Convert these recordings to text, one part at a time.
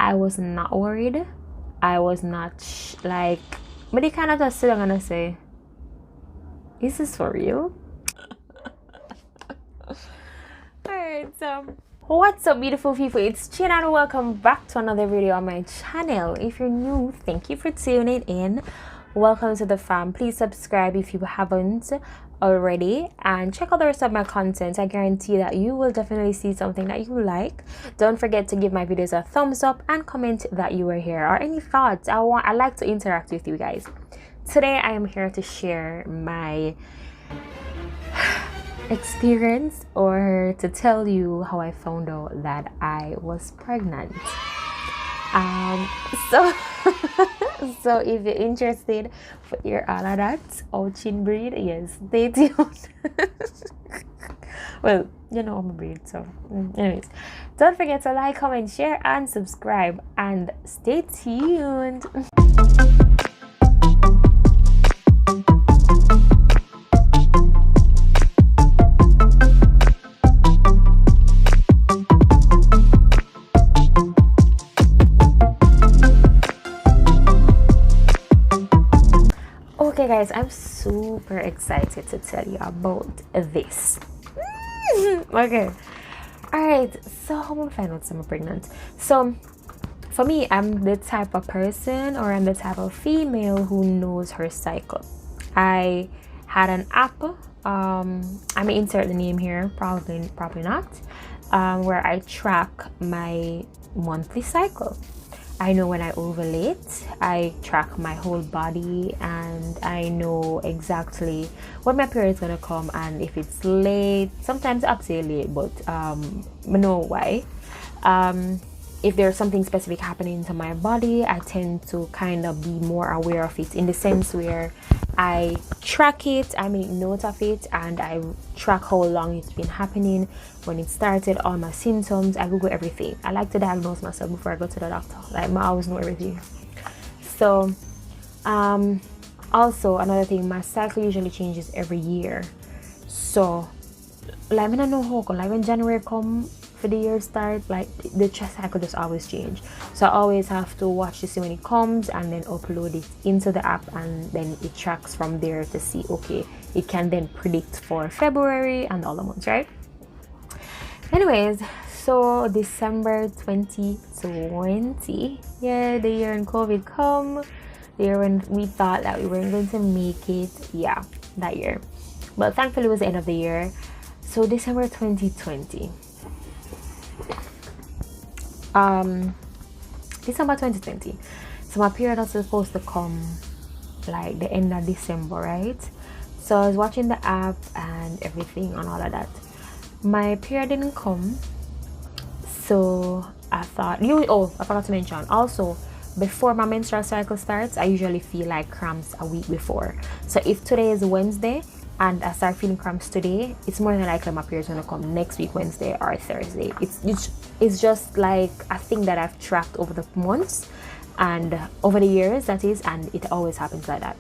I was not worried. I was not like, but they kind of just sit down and say, is this for real? Alright, so what's up, beautiful people? It's Chin and welcome back to another video on my channel. If you're new, thank you for tuning in. Welcome to the fam. Please subscribe if you haven't already and check out the rest of my content. I guarantee that you will definitely see something that you like. Don't forget to give my videos a thumbs up and comment that you were here or any thoughts. I like to interact with you guys. Today I am here to share my experience or to tell you how I found out that I was pregnant. So if you're interested for hear all of that, how Chin breed, yes, stay tuned. Well, you know I'm a breed, so anyways, don't forget to like, comment, share and subscribe and stay tuned. Okay guys, I'm super excited to tell you about this. Okay, all right, so how am I find out I'm pregnant? So for me, I'm the type of person, or I'm the type of female who knows her cycle. I had an app, I may insert the name here, probably not, where I track my monthly cycle. I know when I ovulate, I track my whole body, and I know exactly when my period is gonna come, and if it's late, sometimes I'll say late, but I know why. If there's something specific happening to my body, I tend to kind of be more aware of it, in the sense where I track it, I make note of it, and I track how long it's been happening, when it started, all my symptoms. I Google everything. I like to diagnose myself before I go to the doctor. Like, I always know everything. So also another thing, my cycle usually changes every year. So like, I don't know how come, like when January come for the year start, like the cycle just always change. So I always have to watch to see when it comes and then upload it into the app, and then it tracks from there to see, okay, it can then predict for February and all the months, right? Anyways, so December 2020, yeah, the year when COVID come, the year when we thought that we weren't going to make it, yeah, that year. But thankfully it was the end of the year. So December 2020, December 2020, so my period was supposed to come like the end of December, right? So I was watching the app and everything and all of that. My period didn't come, so I thought, I forgot to mention also, before my menstrual cycle starts, I usually feel like cramps a week before. So if today is Wednesday and I start feeling cramps today, it's more than likely my period's gonna come next week, Wednesday or Thursday. It's just like a thing that I've tracked over the months and over the years, that is, and it always happens like that.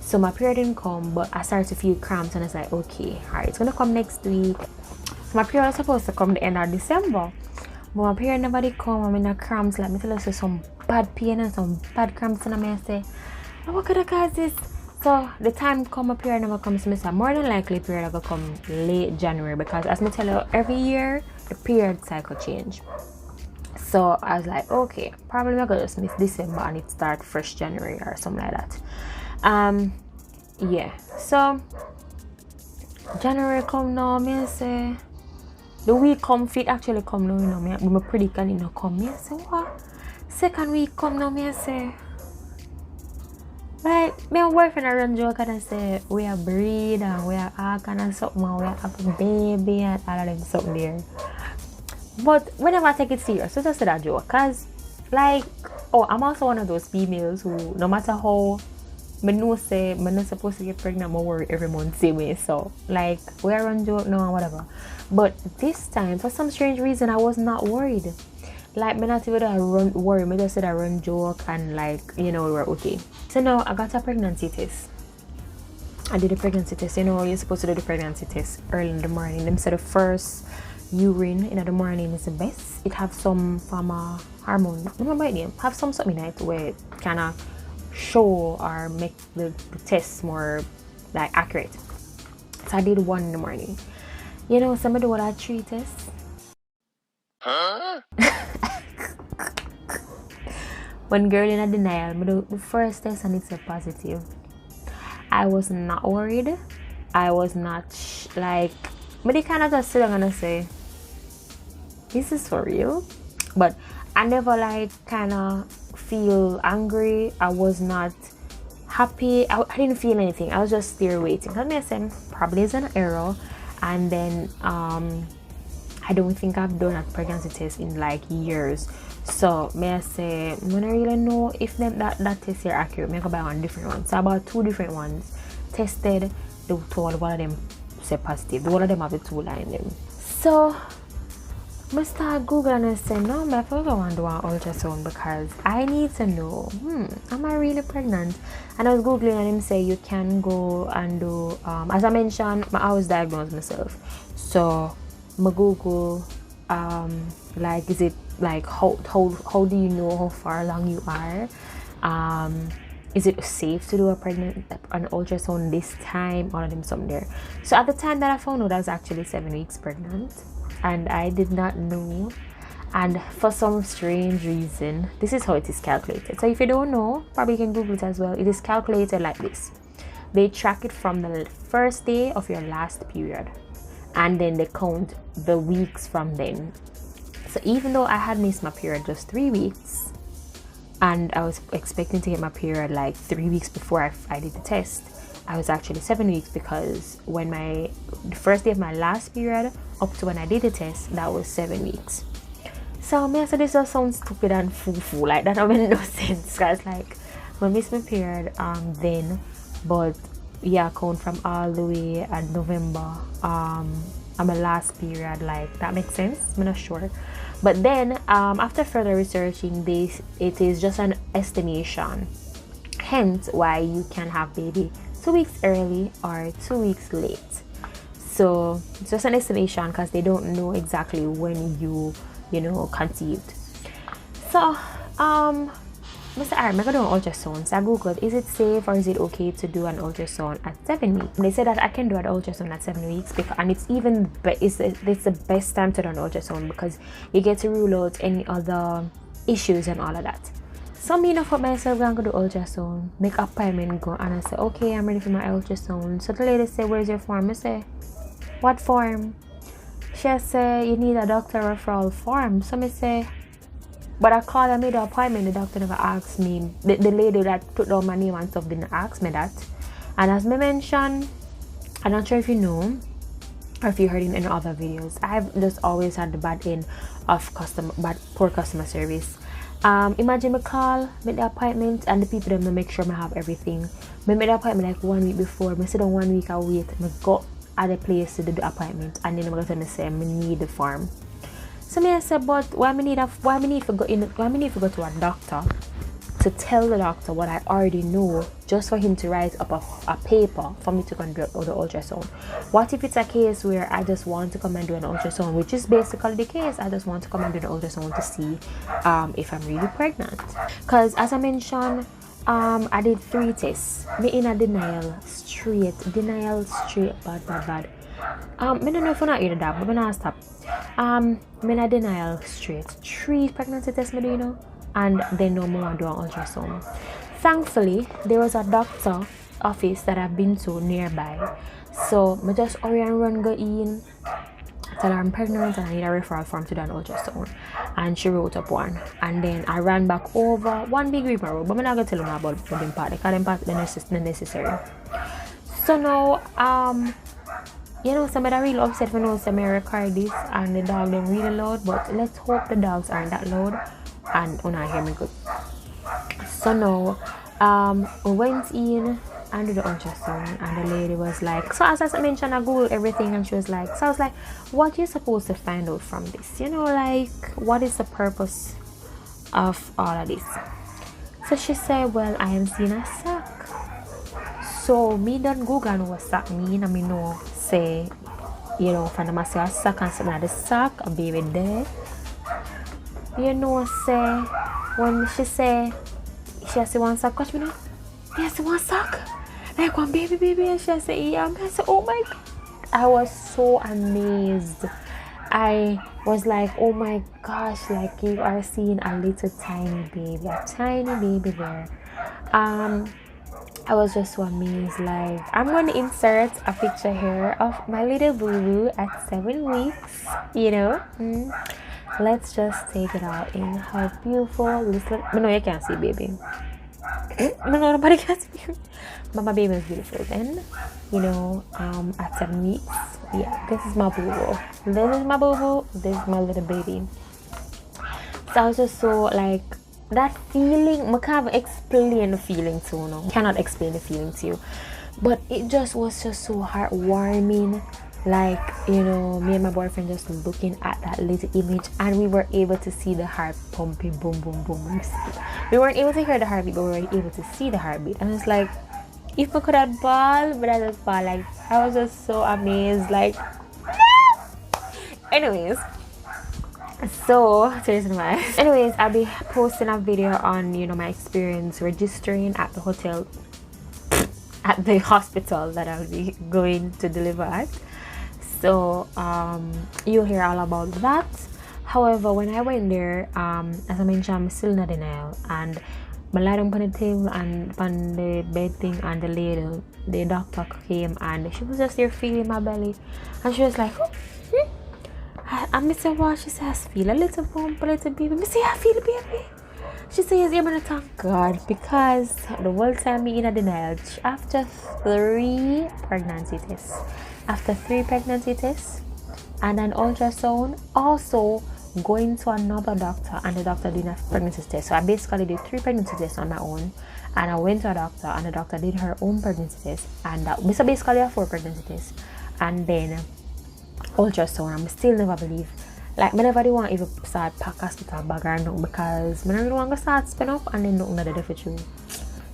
So my period didn't come, but I started to feel cramps, and I was like, okay, all right, it's gonna come next week. So my period was supposed to come the end of December, but my period never did come. I'm in a cramps, like me tell us some bad pain and some bad cramps, and I say, oh, what could I cause this? So the time come, my period never comes. Me say more than likely period will come late January, because as me tell you, every year the period cycle change. So I was like, okay, probably I'm gonna just miss December and it start fresh January or something like that. Yeah, so January come now, me say the week come, fit actually come now, you know, me predict and it no come. Me say, what? Second week come now, me say, like, my boyfriend I run joke and I say, we are breed and we are all kind of something, and we are have a baby and all of them something there. But we never take it serious, so just say that joke, cause like, I'm also one of those females who, no matter how I know say I'm not supposed to get pregnant, I worry every month same way. So like, we are on joke now and whatever. But this time, for some strange reason, I was not worried. Like, me not even worry, me just said I run joke and like, you know, we were okay. So now I got a pregnancy test. I did a pregnancy test. You know, you're supposed to do the pregnancy test early in the morning. Them said the first urine in the morning is the best. It have some form of hormone, remember it name, have some something in it where it kind of show or make the test more like accurate. So I did one in the morning. You know, somebody what I 3 tests. When girl in a denial, I do the first test and it's a positive. I was not worried. I was not like, but they kind of just sit down and say, this is for real. But I never like kind of feel angry. I was not happy. I didn't feel anything. I was just there waiting. I said probably it's an error. And then I don't think I've done a pregnancy test in like years. So may I say, when I really know if them that test are accurate, may I go buy one different one. So I bought 2 different ones. Tested, the one of them say positive. The one of them have the 2 line them. So I start Google and I say, no, I probably want to do an ultrasound because I need to know, am I really pregnant? And I was Googling and him say you can go and do, as I mentioned, I was diagnosed myself. So I Google, like, is it like, how do you know how far along you are? Is it safe to do an ultrasound this time? All of them something there. So at the time that I found out I was actually 7 weeks pregnant. And I did not know, and for some strange reason, this is how it is calculated. So if you don't know, probably you can Google it as well. It is calculated like this. They track it from the first day of your last period, and then they count the weeks from then. So even though I had missed my period just 3 weeks, and I was expecting to get my period like 3 weeks before I did the test, I was actually 7 weeks, because when the first day of my last period up to when I did the test, that was 7 weeks. So me I said this just sounds stupid and foo like that. Don't make no sense, guys. Like I missed my period then, but yeah, count from all the way at November on my last period, like that makes sense. I'm not sure. But then after further researching this, it is just an estimation, hence why you can have baby 2 weeks early or 2 weeks late. So it's just an estimation because they don't know exactly when you conceived. So Mr. I'm gonna do an ultrasound. So I googled, is it safe or is it okay to do an ultrasound at 7 weeks? They said that I can do an ultrasound at 7 weeks and it's even it's the best time to do an ultrasound because you get to rule out any other issues and all of that. So me enough for myself, I'm going to do ultrasound, make appointment, go, and I say, okay, I'm ready for my ultrasound. So the lady say, where's your form? I say, what form? She say, you need a doctor referral form. So I say, but I called and made the appointment, the doctor never asked me. The lady that took down my name and stuff didn't ask me that. And as me mentioned, I'm not sure if you know, or if you heard in other videos, I've just always had the bad end of poor customer service. Imagine me call, make the appointment, and the people them to make sure I have everything. I made the appointment like 1 week before. I sit down 1 week, I wait. I go at the place to do the appointment, and then I'm going to say I need the form. So me I said, but why me need to go to a doctor to tell the doctor what I already know, just for him to write up a paper for me to conduct the ultrasound? What if it's a case where I just want to come and do an ultrasound, which is basically the case? I just want to come and do the ultrasound to see if I'm really pregnant. Because as I mentioned, I did 3 tests. Me in a denial straight, bad. I don't know if I'm not hearing that, but I'm not stop. Me in a denial straight. 3 pregnancy tests, me do, you know, and then no more do an ultrasound. Thankfully, there was a doctor office that I've been to nearby, so I just hurry and run go in, tell her I'm pregnant and I need a referral form to do an ultrasound, and she wrote up one. And then I ran back over one big river road, but I'm not gonna tell them about them part because them part the necessary. So now somebody really upset when I record this and the dog them really loud, but let's hope the dogs aren't that loud and not hear me good. So now we went in and did the ultrasound, and the lady was like, so as I mentioned, I googled everything, and she was like, so I was like, what you supposed to find out from this, like what is the purpose of all of this? So she said, well, I am seeing a sack. So me done Google know what sack mean, and me know say you know, from the see a sock and something at the sock, a baby there. You know, say, when she say, she has one sock, catch me now? Yes, one sock? Like one baby, and she say, yeah, I say, oh my God. I was so amazed. I was like, oh my gosh, like you are seeing a little tiny baby there. I was just so amazed. Like, I'm going to insert a picture here of my little boo-boo at 7 weeks, you know. Let's just take it out in how beautiful this little, no, you can't see baby. No, nobody can see. But my baby is beautiful then, you know. At 7 weeks, yeah, this is my boo-boo. This is my boo-boo. This is my little baby. So I was just so like, that feeling, I can't explain the feeling to you, no? Cannot explain the feeling to you, but it just was just so heartwarming. Like, you know, me and my boyfriend just looking at that little image, and we were able to see the heart pumping, boom, boom, boom. We weren't able to hear the heartbeat, but we were able to see the heartbeat. And it's like, if I could have ball, but I just ball. Like, I was just so amazed. Like, anyways. So, anyways, I'll be posting a video on, you know, my experience registering at the hotel, at the hospital that I'll be going to deliver at. So, you'll hear all about that. However, when I went there, as I mentioned, I'm still not denial. And I lied on the table and on the bed thing, and the lady, the doctor came and she was just there feeling my belly. And she was like, and I said, what? She says, feel a little bump, a little baby. I say, I feel a baby. She says, I'm going to thank God, because the whole time me in a denial, after 3 pregnancy tests, and an ultrasound, also going to another doctor, and the doctor did a pregnancy test. So I basically did 3 pregnancy tests on my own, and I went to a doctor, and the doctor did her own pregnancy test, and so basically a 4 pregnancy tests, and then ultrasound. I'm still never believe, like, I never do want even start pack hospital bag or nothing, because I don't want to start spin up and then nothing that they for you.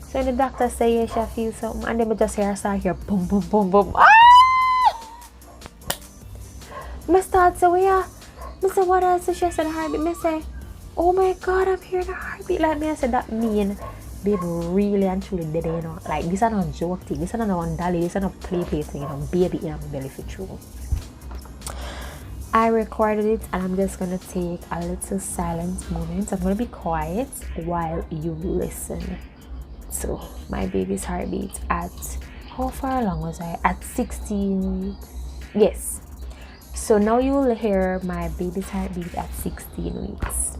So the doctor say, yeah, she feel something, and then I just hear her start here, boom, boom, boom, boom. Ah! I start say, yeah. I say, what else? She said, heartbeat. I say, oh my God, I'm hearing a heartbeat. Like me, I said, that mean baby really and truly dead, you know. Like, this is not a joke thing. This is not one dolly. This is not a play thing, you know. Baby in my belly for true. I recorded it, and I'm just gonna take a little silent moment. I'm gonna be quiet while you listen to my baby's heartbeat at, how far along was I? At 16 weeks. Yes. So now you will hear my baby's heartbeat at 16 weeks.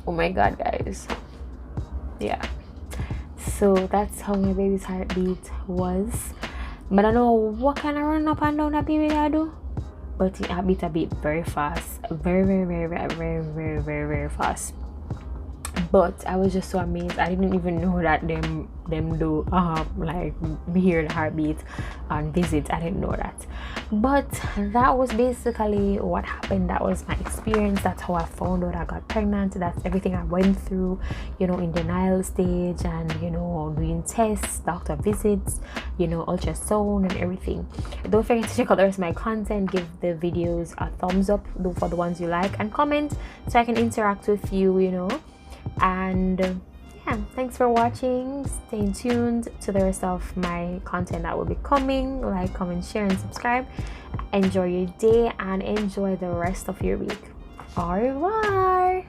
Oh my God, guys. Yeah. So that's how my baby's heartbeat was. But I don't know what kind of run up and down that baby I do. But it beat a beat very fast. Very fast. But I was just so amazed. I didn't even know that them do like hear the heartbeat and visit. I didn't know that. But that was basically what happened. That was my experience. That's how I found out I got pregnant. That's everything I went through, you know, in denial stage, and, you know, doing tests, doctor visits, you know, ultrasound and everything. Don't forget to check out the rest of my content. Give the videos a thumbs up for the ones you like, and comment so I can interact with you, you know. And yeah, thanks for watching. Stay tuned to the rest of my content that will be coming. Like, comment, share, and subscribe. Enjoy your day and enjoy the rest of your week. Au revoir.